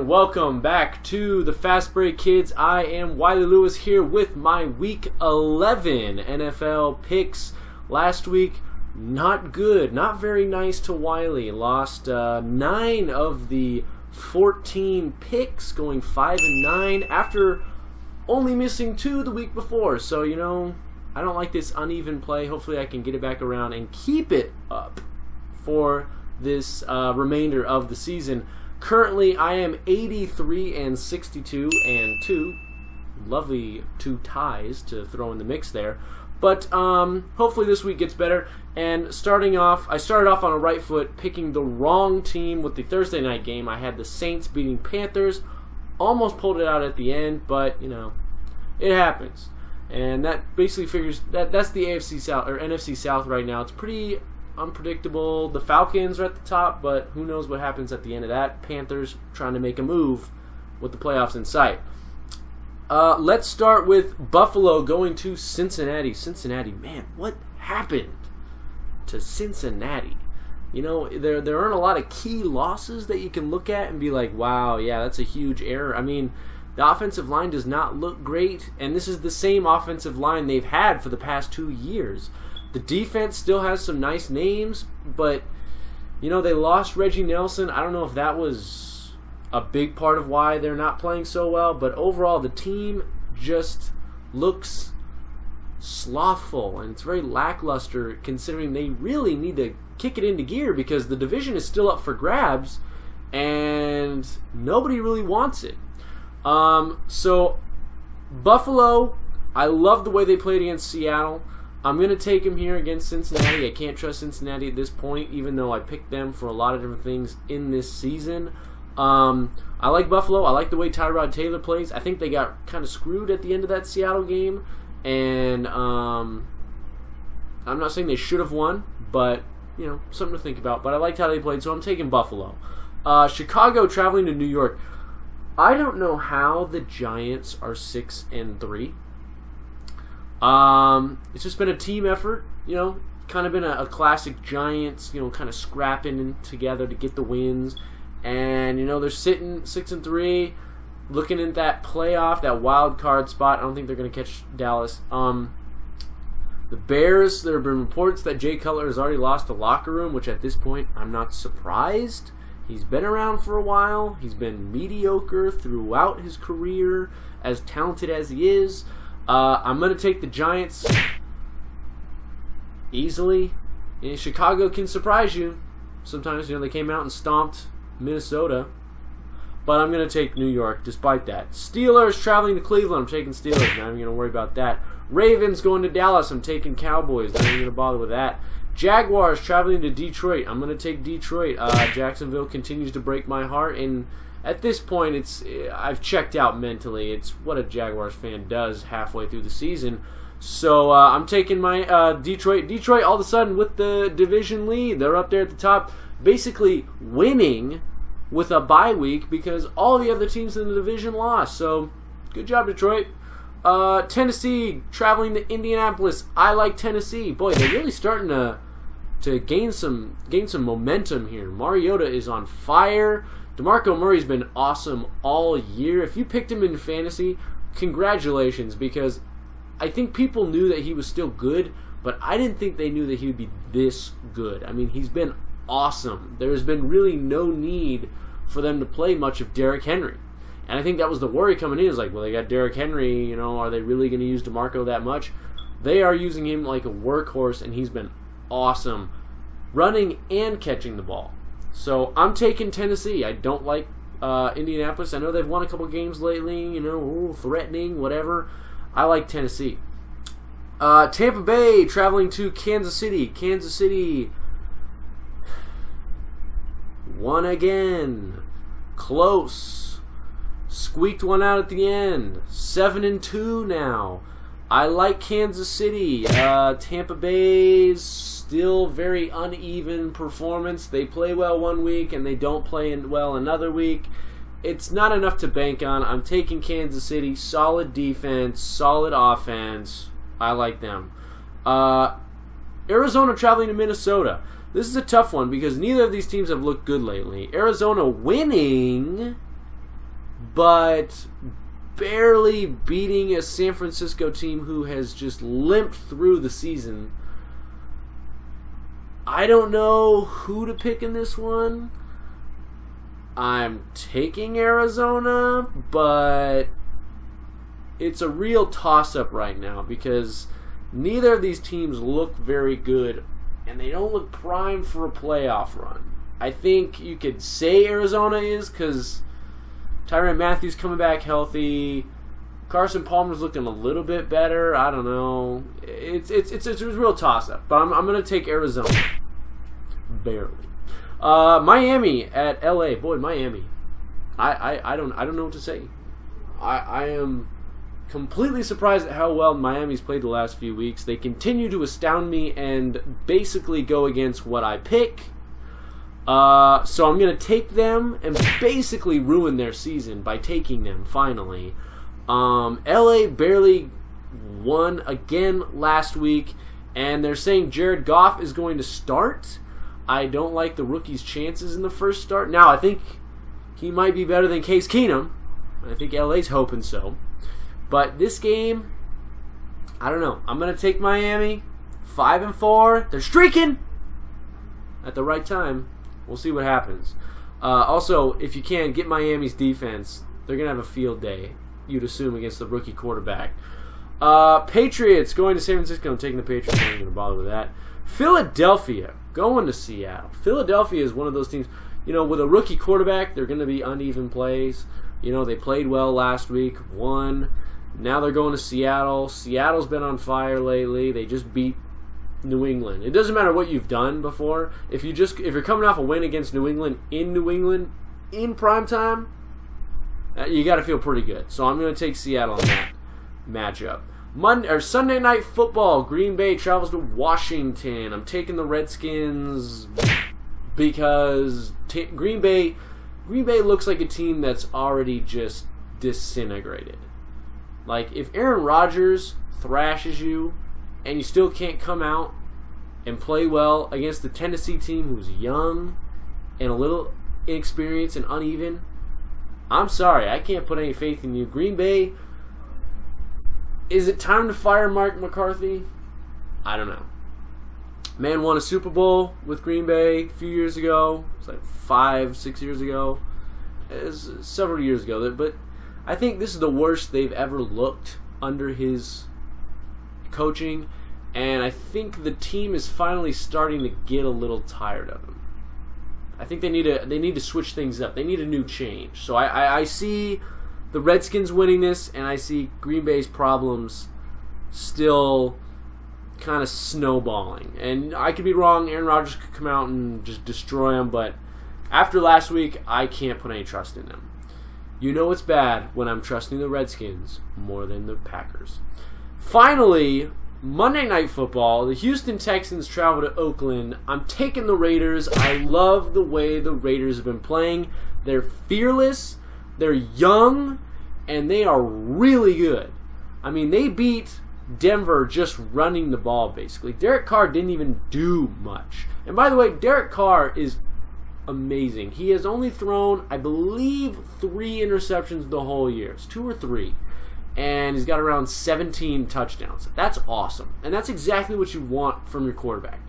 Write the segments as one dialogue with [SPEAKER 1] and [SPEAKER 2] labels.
[SPEAKER 1] Welcome back to the Fast Break Kids. I am Wiley Lewis here with my Week 11 NFL picks. Last week, not good, not very nice to Wiley. Lost 9 of the 14 picks, going 5-9 after only missing 2 the week before. So, you know, I don't like this uneven play. Hopefully I can get it back around and keep it up for this remainder of the season. Currently, I am 83-62 and 2 lovely 2 ties to throw in the mix there. But hopefully this week gets better. And I started off on a right foot, picking the wrong team with the Thursday night game. I had the Saints beating Panthers. Almost pulled it out at the end, but you know, it happens. And that basically figures that's the AFC South or NFC South right now. It's pretty unpredictable. The Falcons are at the top, but who knows what happens at the end of that. Panthers trying to make a move with the playoffs in sight. Let's start with Buffalo going to Cincinnati. Cincinnati, man, what happened to Cincinnati? You know, there aren't a lot of key losses that you can look at and be like, wow, yeah, that's a huge error. I mean, the offensive line does not look great, and this is the same offensive line they've had for the past 2 years. The defense still has some nice names, but, you know, they lost Reggie Nelson. I don't know if that was a big part of why they're not playing so well, but overall the team just looks slothful, and it's very lackluster considering they really need to kick it into gear because the division is still up for grabs, and nobody really wants it. So, Buffalo, I love the way they played against Seattle. I'm going to take them here against Cincinnati. I can't trust Cincinnati at this point, even though I picked them for a lot of different things in this season. I like Buffalo. I like the way Tyrod Taylor plays. I think they got kind of screwed at the end of that Seattle game, and I'm not saying they should have won, but, you know, something to think about. But I liked how they played, so I'm taking Buffalo. Chicago traveling to New York. I don't know how the Giants are 6-3. It's just been a team effort, you know, kind of been a classic Giants, you know, kind of scrapping together to get the wins. And, you know, they're sitting 6-3, looking at that playoff, that wild card spot. I don't think they're going to catch Dallas. The Bears, there have been reports that Jay Cutler has already lost the locker room, which at this point I'm not surprised. He's been around for a while. He's been mediocre throughout his career, as talented as he is. I'm going to take the Giants easily. And Chicago can surprise you. Sometimes, you know, they came out and stomped Minnesota. But I'm going to take New York despite that. Steelers traveling to Cleveland. I'm taking Steelers. Not even going to worry about that. Ravens going to Dallas. I'm taking Cowboys. Not even going to bother with that. Jaguars traveling to Detroit. I'm going to take Detroit. Jacksonville continues to break my heart. And at this point, I've checked out mentally. It's what a Jaguars fan does halfway through the season. So I'm taking my Detroit. Detroit all of a sudden with the division lead. They're up there at the top, basically winning with a bye week because all the other teams in the division lost. So good job, Detroit. Tennessee traveling to Indianapolis. I like Tennessee. Boy, they're really starting to gain some momentum here. Mariota is on fire. DeMarco Murray's been awesome all year. If you picked him in fantasy, congratulations, because I think people knew that he was still good, but I didn't think they knew that he would be this good. I mean, he's been awesome. There's been really no need for them to play much of Derrick Henry. And I think that was the worry coming in. Is like, well, they got Derrick Henry, you know, are they really going to use DeMarco that much? They are using him like a workhorse, and he's been awesome running and catching the ball. So I'm taking Tennessee. I don't like Indianapolis. I know they've won a couple games lately, threatening, whatever. I like Tennessee. Tampa Bay traveling to Kansas City. Kansas City won again. Close. Squeaked one out at the end. 7-2 now. I like Kansas City. Tampa Bay's still very uneven performance. They play well one week and they don't play well another week. It's not enough to bank on. I'm taking Kansas City. Solid defense, solid offense. I like them. Arizona traveling to Minnesota. This is a tough one because neither of these teams have looked good lately. Arizona winning, but barely beating a San Francisco team who has just limped through the season. I don't know who to pick in this one. I'm taking Arizona, but it's a real toss-up right now because neither of these teams look very good and they don't look primed for a playoff run. I think you could say Arizona is because Tyrann Mathieu coming back healthy. Carson Palmer's looking a little bit better. I don't know. It's a real toss-up, but I'm going to take Arizona. Barely. Miami at LA. Boy, Miami. I don't know what to say. I am completely surprised at how well Miami's played the last few weeks. They continue to astound me and basically go against what I pick. So I'm going to take them and basically ruin their season by taking them finally. LA barely won again last week, and they're saying Jared Goff is going to start. I don't like the rookie's chances in the first start. Now, I think he might be better than Case Keenum. I think LA's hoping so. But this game, I don't know. I'm going to take Miami. 5-4. They're streaking at the right time. We'll see what happens. Also, if you can, get Miami's defense. They're going to have a field day, you'd assume, against the rookie quarterback. Patriots going to San Francisco. I'm taking the Patriots. I'm not going to bother with that. Philadelphia going to Seattle. Philadelphia is one of those teams, with a rookie quarterback, they're going to be uneven plays. They played well last week, won. Now they're going to Seattle. Seattle's been on fire lately. They just beat New England. It doesn't matter what you've done before. If you're coming off a win against New England in prime time, you got to feel pretty good. So I'm going to take Seattle in that matchup. Sunday Night Football. Green Bay travels to Washington. I'm taking the Redskins because Green Bay looks like a team that's already just disintegrated. Like, if Aaron Rodgers thrashes you and you still can't come out and play well against the Tennessee team who's young and a little inexperienced and uneven, I'm sorry, I can't put any faith in you. Green Bay, is it time to fire Mike McCarthy? I don't know. Man won a Super Bowl with Green Bay a few years ago. It's like 5-6 years ago. It was several years ago. But I think this is the worst they've ever looked under his coaching. And I think the team is finally starting to get a little tired of him. I think they need to switch things up. They need a new change. So I see the Redskins winning this, and I see Green Bay's problems still kind of snowballing. And I could be wrong. Aaron Rodgers could come out and just destroy them, but after last week, I can't put any trust in them. You know it's bad when I'm trusting the Redskins more than the Packers. Finally, Monday Night Football. The Houston Texans travel to Oakland. I'm taking the Raiders. I love the way the Raiders have been playing. They're fearless. They're young, and they are really good. I mean, they beat Denver just running the ball, basically. Derek Carr didn't even do much. And by the way, Derek Carr is amazing. He has only thrown, I believe, 3 interceptions the whole year. It's 2 or 3. And he's got around 17 touchdowns. That's awesome. And that's exactly what you want from your quarterback.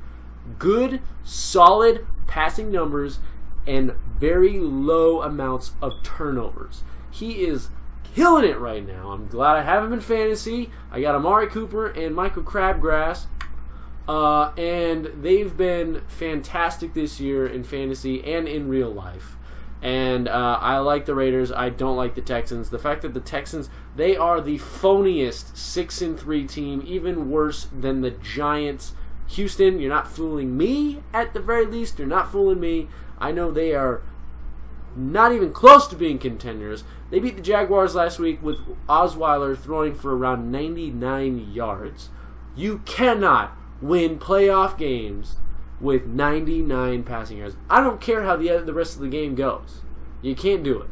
[SPEAKER 1] Good, solid passing numbers and very low amounts of turnovers. He is killing it right now. I'm glad I have him in fantasy. I got Amari Cooper and Michael Crabgrass And they've been fantastic this year in fantasy and in real life. And I like the Raiders. I don't like the Texans. The fact that the Texans, they are the phoniest 6-3 team, even worse than the Giants. Houston, you're not fooling me at the very least. You're not fooling me. I know they are not even close to being contenders. They beat the Jaguars last week with Osweiler throwing for around 99 yards. You cannot win playoff games with 99 passing yards. I don't care how the rest of the game goes. You can't do it.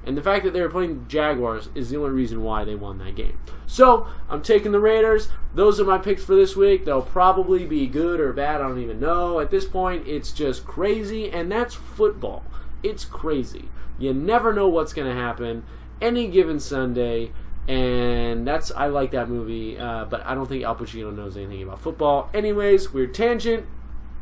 [SPEAKER 1] And the fact that they were playing Jaguars is the only reason why they won that game. So, I'm taking the Raiders. Those are my picks for this week. They'll probably be good or bad. I don't even know. At this point, it's just crazy, and that's football. It's crazy. You never know what's going to happen any given Sunday, and I like that movie, but I don't think Al Pacino knows anything about football. Anyways, weird tangent.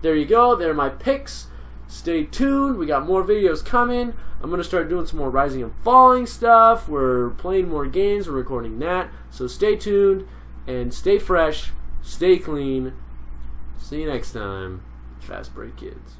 [SPEAKER 1] There you go. There are my picks. Stay tuned. We got more videos coming. I'm going to start doing some more rising and falling stuff. We're playing more games. We're recording that. So stay tuned and stay fresh. Stay clean. See you next time. Fast Break Kids.